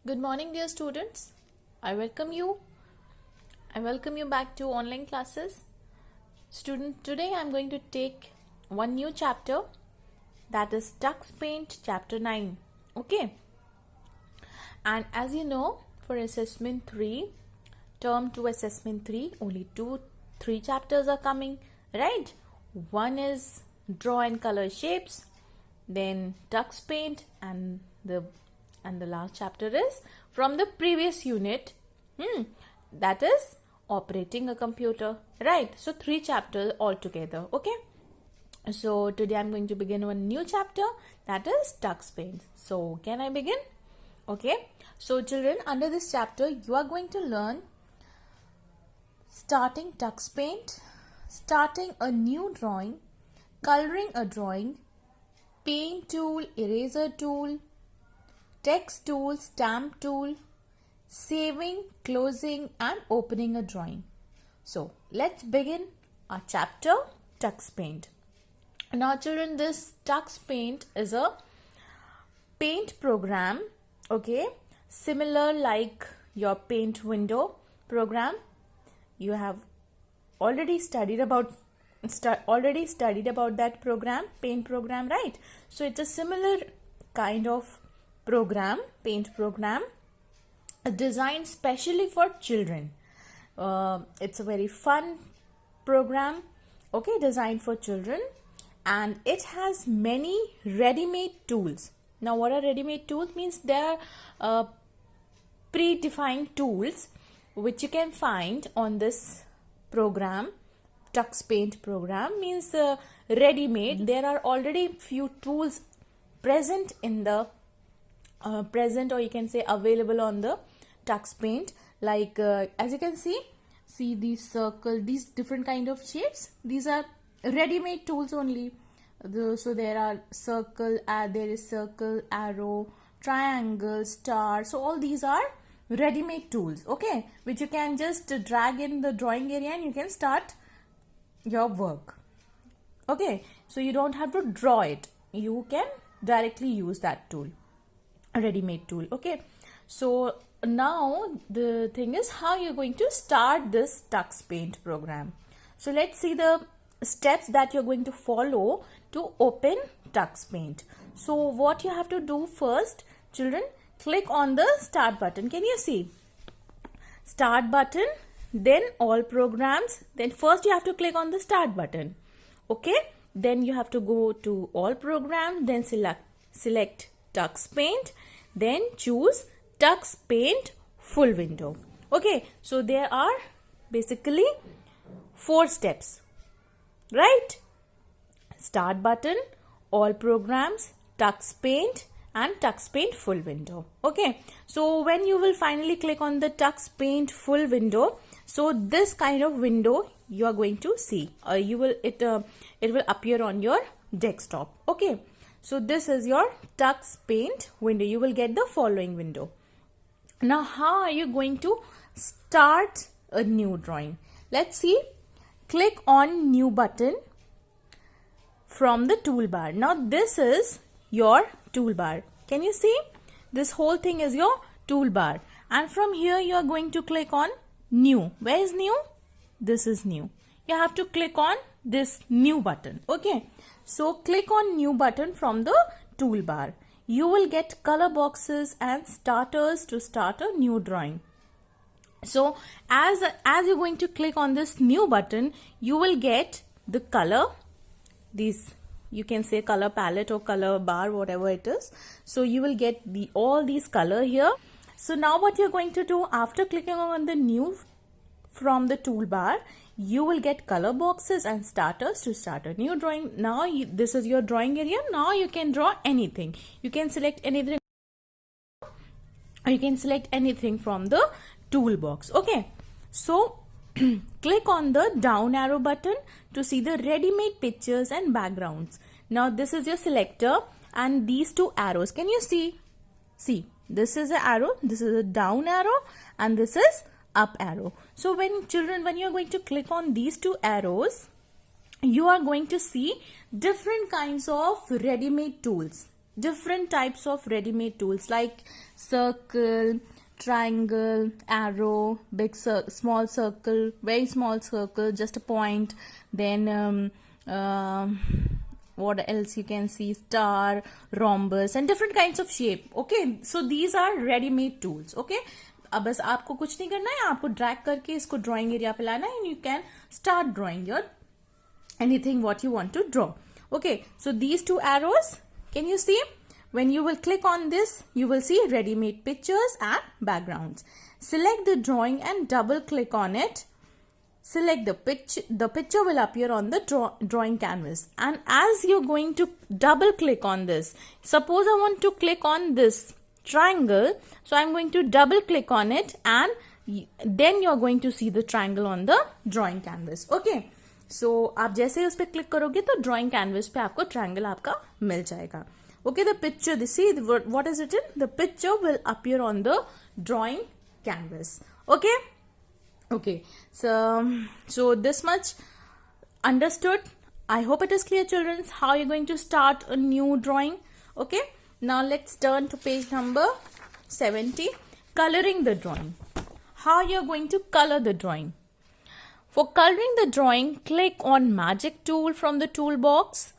Good morning, dear students. I welcome you. I welcome you back to online classes. Student, today I am going to take one new chapter, that is Tux Paint chapter 9. Okay. And as you know, for assessment 3, term 2 assessment 3, only 3 chapters are coming, right? One is draw and color shapes, then Tux Paint, and the last chapter is from the previous unit, that is operating a computer, right? So 3 chapters altogether. Okay, so today I'm going to begin one new chapter, that is Tux Paint. So can I begin? Okay, so children, under this chapter you are going to learn starting Tux Paint, starting a new drawing, coloring a drawing, paint tool, eraser tool, text tool, stamp tool, saving, closing and opening a drawing. So let's begin our chapter Tux Paint. Now children, this Tux Paint is a paint program, okay, similar like your paint window program. You have already studied about that program, paint program, right? So it's a similar kind of program, paint program, designed specially for children. It's a very fun program, okay, designed for children, and it has many ready-made tools. Now what are ready-made tools? Means they are predefined tools which you can find on this program. Tux Paint program means ready-made. There are already few tools present in the present, or you can say available on the Tux Paint, like as you can see these circle, these different kind of shapes, these are ready-made tools only. So there are circle, there is circle, arrow, triangle, star, so all these are ready-made tools, okay, which you can just drag in the drawing area and you can start your work. Okay, so you don't have to draw it, you can directly use that tool, ready-made tool. Okay, so now the thing is how you're going to start this Tux Paint program. So let's see the steps that you're going to follow to open Tux Paint. So what you have to do first, children, click on the start button. Can you see start button, then all programs, then first you have to click on the start button, okay, then you have to go to all programs, then select Tux Paint, then choose Tux Paint full window. Okay, so there are basically 4 steps, right? Start button, all programs, Tux Paint and Tux Paint full window. Okay, so when you will finally click on the Tux Paint full window, so this kind of window you are going to see, it will appear on your desktop. Okay, so this is your Tux Paint window. You will get the following window. Now how are you going to start a new drawing? Let's see. Click on new button from the toolbar. Now this is your toolbar. Can you see? This whole thing is your toolbar, and from here you are going to click on new. Where is new? This is new. You have to click on this new button. Okay, so click on new button from the toolbar. You will get color boxes and starters to start a new drawing. So as you're going to click on this new button, you will get the color, these, you can say color palette or color bar, whatever it is. So you will get all these color here. So now what you're going to do, after clicking on the new from the toolbar, you will get color boxes and starters to start a new drawing. Now this is your drawing area. Now you can draw anything. You can select anything. You can select anything from the toolbox. Okay, so click on the down arrow button to see the ready-made pictures and backgrounds. Now this is your selector and these 2 arrows. Can you see? See, this is an arrow, this is a down arrow and this is up arrow. So when you're going to click on these 2 arrows, you are going to see different kinds of ready-made tools. different types of ready-made tools like circle, triangle, arrow, small circle, very small circle, just a point, then what else you can see, star, rhombus, and different kinds of shape. Okay, so these are ready-made tools. Okay, अब बस आपको कुछ नहीं करना है, आपको drag करके इसको ड्राइंग एरिया पे लाना है, and you can start drawing your anything what you want to draw. Okay, so these two arrows, can you see? When you will click on this, you will see ready-made pictures and backgrounds. Select the drawing and double click on it. Select the picture. The picture will appear on the drawing canvas. And as you're going to double click on this, suppose I want to click on this triangle. So I'm going to double click on it, and then you're going to see the triangle on the drawing canvas. Okay. So आप जैसे उस पर click करोगे तो drawing canvas पे आपको triangle आपका मिल जाएगा. Okay, the picture, see what is written? The picture will appear on the drawing canvas. Okay, okay. So this much understood. I hope it is clear, children, how you're going to start a new drawing. Okay, now let's turn to page number 70. Coloring the drawing. How you're going to color the drawing? For coloring the drawing, click on Magic tool from the toolbox.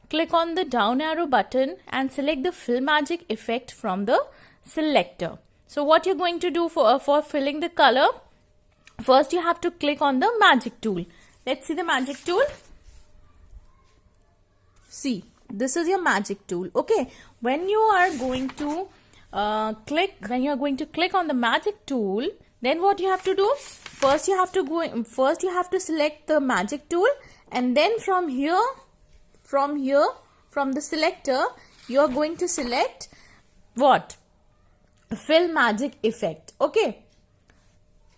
Click on the down arrow button and select the Fill Magic effect from the selector. So what you're going to do for filling the color, first you have to click on the Magic tool. Let's see the Magic tool. See, this is your Magic tool. Okay, when you are going to click on the Magic tool, then what you have to do? First you have to select the Magic tool, and then from the selector, you are going to select what? Fill Magic effect. Okay,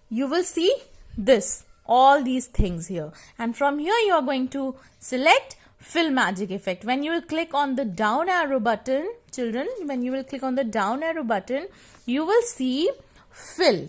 you will see all these things here, and from here you are going to select Fill Magic effect. When you will click on the down arrow button, children, when you will click on the down arrow button, you will see fill.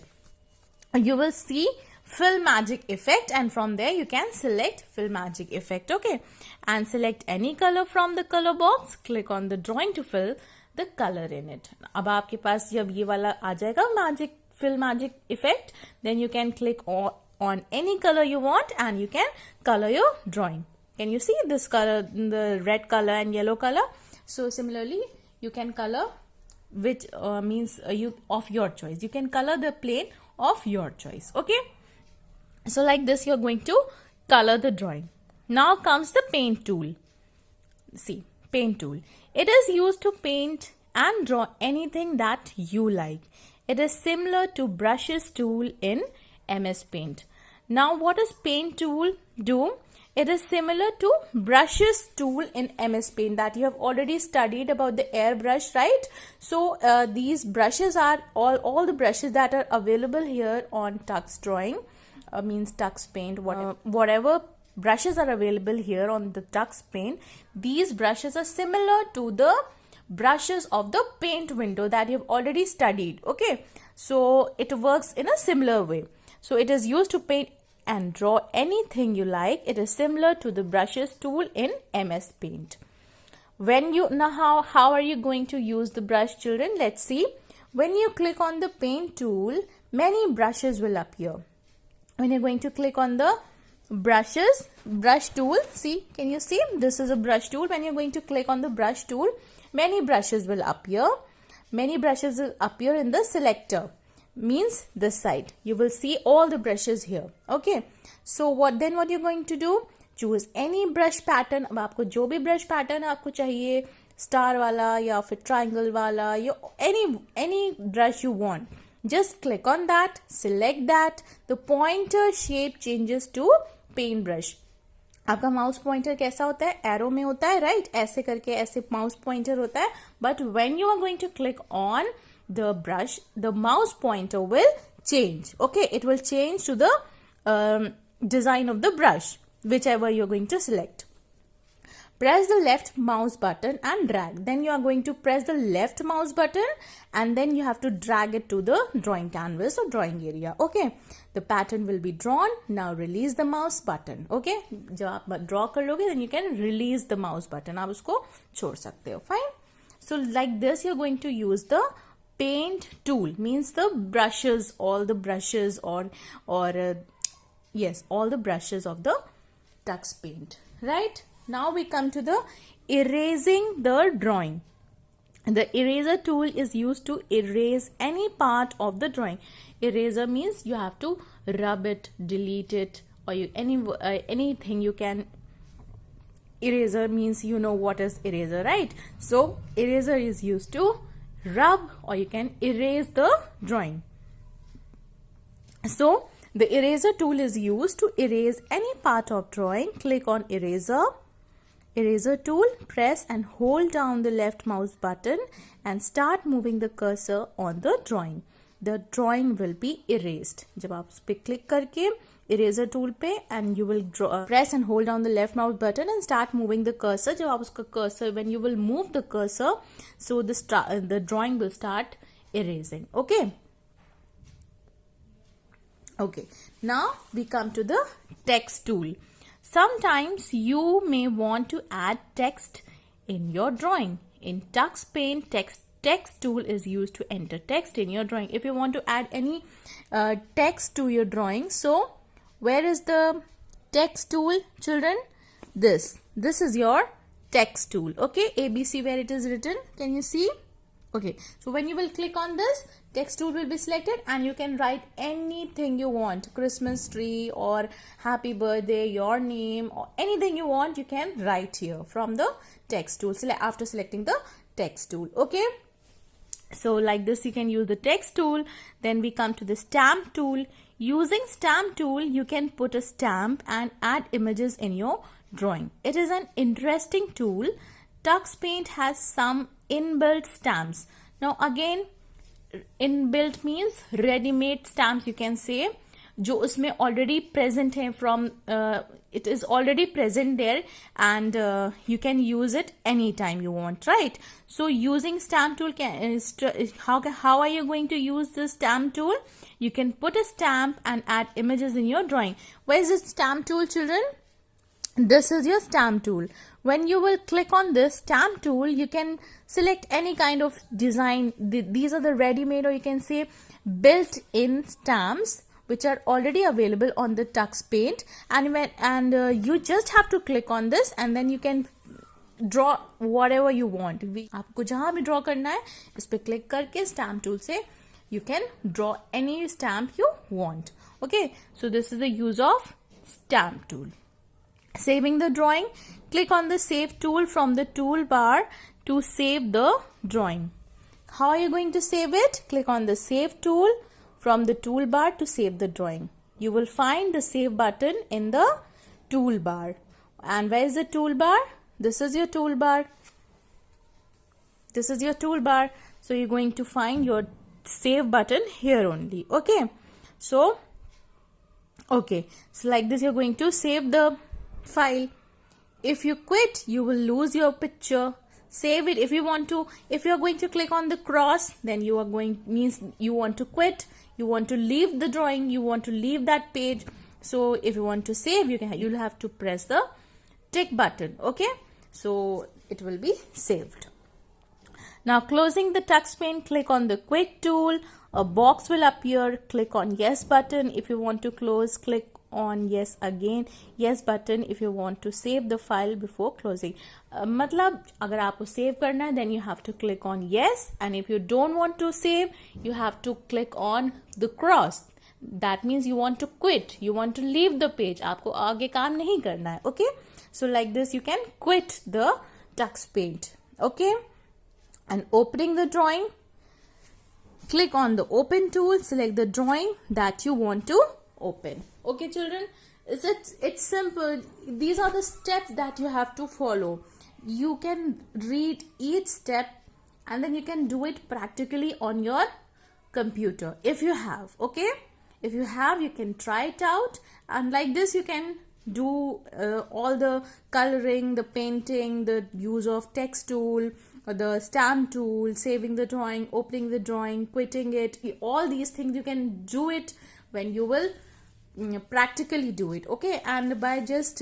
You will see Fill Magic effect, and from there you can select Fill Magic effect. Okay, and select any color from the color box. Click on the drawing to fill the color in it. अब आपके पास जब ये वाला आ जाएगा Fill Magic effect, then you can click on any color you want and you can color your drawing. Can you see this color, the red color and yellow color? So similarly, you can color which means of your choice. You can color the plane of your choice. Okay, so like this you're going to color the drawing. Now comes the paint tool. See, paint tool, it is used to paint and draw anything that you like. It is similar to brushes tool in MS Paint. Now what does paint tool do? It is similar to brushes tool in MS Paint that you have already studied about the airbrush, right? So these brushes are all the brushes that are available here on Tux Drawing, means Tux Paint, whatever brushes are available here on the Tux Paint. These brushes are similar to the brushes of the paint window that you have already studied. Okay, so it works in a similar way. So it is used to paint and draw anything you like. It is similar to the brushes tool in MS Paint. Now how are you going to use the brush, children? Let's see. When you click on the paint tool, many brushes will appear. When you're going to click on the brush tool, see, can you see? This is a brush tool. When you're going to click on the brush tool, many brushes will appear. Many brushes will appear in the selector, means this side. You will see all the brushes here. Okay, so what you're going to do? Choose any brush pattern. अब आपको जो भी brush pattern आपको चाहिए, star वाला या फिर triangle वाला, या any brush you want, just click on that, select that. The pointer shape changes to paintbrush. आपका माउस पॉइंटर कैसा होता है? एरो में होता है, राइट? ऐसे करके ऐसे माउस पॉइंटर होता है. But when you are going to click on the brush, the mouse pointer will change. Okay, it will change to the design of the brush, whichever you're going to select. Press the left mouse button and drag. Then you are going to press the left mouse button and then you have to drag it to the drawing canvas or drawing area. Okay, the pattern will be drawn. Now release the mouse button. Okay, जब आप draw कर लोगे then you can release the mouse button. आप उसको छोड़ सकते हो. Fine. So like this, you're going to use the paint tool, means the brushes, all the brushes, yes, all the brushes of the Tux Paint. Right, now we come to the erasing the drawing. The eraser tool is used to erase any part of the drawing. Eraser means you have to rub it, delete it, or anything you can. Eraser means you know what is eraser, right? So eraser is used to rub, or you can erase the drawing. So the eraser tool is used to erase any part of drawing. Click on eraser tool, press and hold down the left mouse button and start moving the cursor on the drawing. The drawing will be erased. जब आप उस पे click करके eraser tool पे, and you will press and hold down the left mouse button and start moving the cursor. जब आप उसका cursor, when you will move the cursor, so the drawing will start erasing. Okay, now we come to the text tool. Sometimes you may want to add text in your drawing. In Tux Paint, text tool is used to enter text in your drawing. If you want to add any text to your drawing, so where is the text tool, children? This is your text tool. Okay, ABC, where it is written, can you see? Okay, so when you will click on this, text tool will be selected and you can write anything you want. Christmas tree or happy birthday, your name, or anything you want, you can write here from the text tool after selecting the text tool. Okay, so like this you can use the text tool. Then we come to the stamp tool. Using stamp tool, you can put a stamp and add images in your drawing. It is an interesting tool. Tux Paint has some inbuilt stamps. Now again, inbuilt means ready-made stamps, you can say, जो उसमें already present है from it is already present there, and you can use it anytime you want, right? So using stamp tool, how are you going to use the stamp tool? You can put a stamp and add images in your drawing. Where is the stamp tool, children? This is your stamp tool. When you will click on this stamp tool, you can select any kind of design. These are the ready-made, or you can say built-in stamps, which are already available on the Tux Paint, and you just have to click on this and then you can draw whatever you want. आपको जहाँ भी draw करना है, इस पे click करके stamp tool से you can draw any stamp you want. Okay, so this is the use of stamp tool. Saving the drawing, click on the save tool from the toolbar to save the drawing. How are you going to save it? Click on the save tool from the toolbar to save the drawing. You will find the save button in the toolbar. And where is the toolbar? This is your toolbar. This is your toolbar. So you're going to find your save button here only. Okay. So like this, you're going to save the file. If you quit, you will lose your picture. Save it. If you're going to click on the cross, then means you want to quit, you want to leave the drawing, you want to leave that page. So if you want to save, you'll have to press the tick button. Okay, so it will be saved. Now closing the Tux Paint, click on the quick tool. A box will appear. Click on yes button. If you want to close, click on yes again. Yes button if you want to save the file before closing. मतलब अगर आपको save करना है, then you have to click on yes, and if you don't want to save, you have to click on the cross. That means you want to quit, you want to leave the page. आपको आगे काम नहीं करना है. Okay, so like this you can quit the Tux Paint. Okay, and opening the drawing, click on the open tool, select the drawing that you want to open. Okay, children, it's simple. These are the steps that you have to follow. You can read each step and then you can do it practically on your computer if you have. Okay, if you have, you can try it out, and like this you can do all the coloring, the painting, the use of text tool, the stamp tool, saving the drawing, opening the drawing, quitting it. All these things you can do it when you will practically do it. Okay, and by just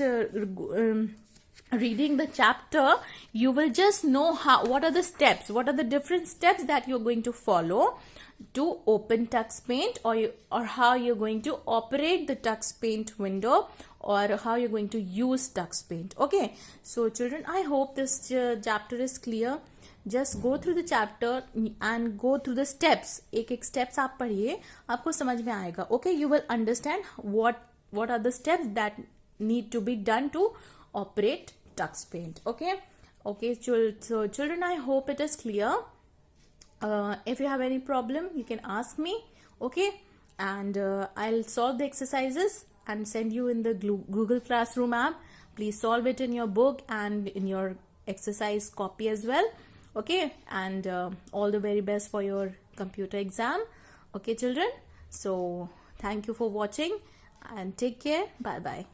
reading the chapter, you will just know what are the steps, what are the different steps that you're going to follow to open TuxPaint, or how you're going to operate the TuxPaint window, or how you're going to use TuxPaint. Okay, so children, I hope this chapter is clear. Just go through the chapter and go through the steps. एक steps आप पढ़िए, आपको समझ में आएगा. Okay, you will understand what are the steps that need to be done to operate TuxPaint. Okay, so children, I hope it is clear. If you have any problem, you can ask me. Okay, and I'll solve the exercises and send you in the Google Classroom app. Please solve it in your book and in your exercise copy as well. Okay, and all the very best for your computer exam. Okay, children, so thank you for watching and take care. Bye bye.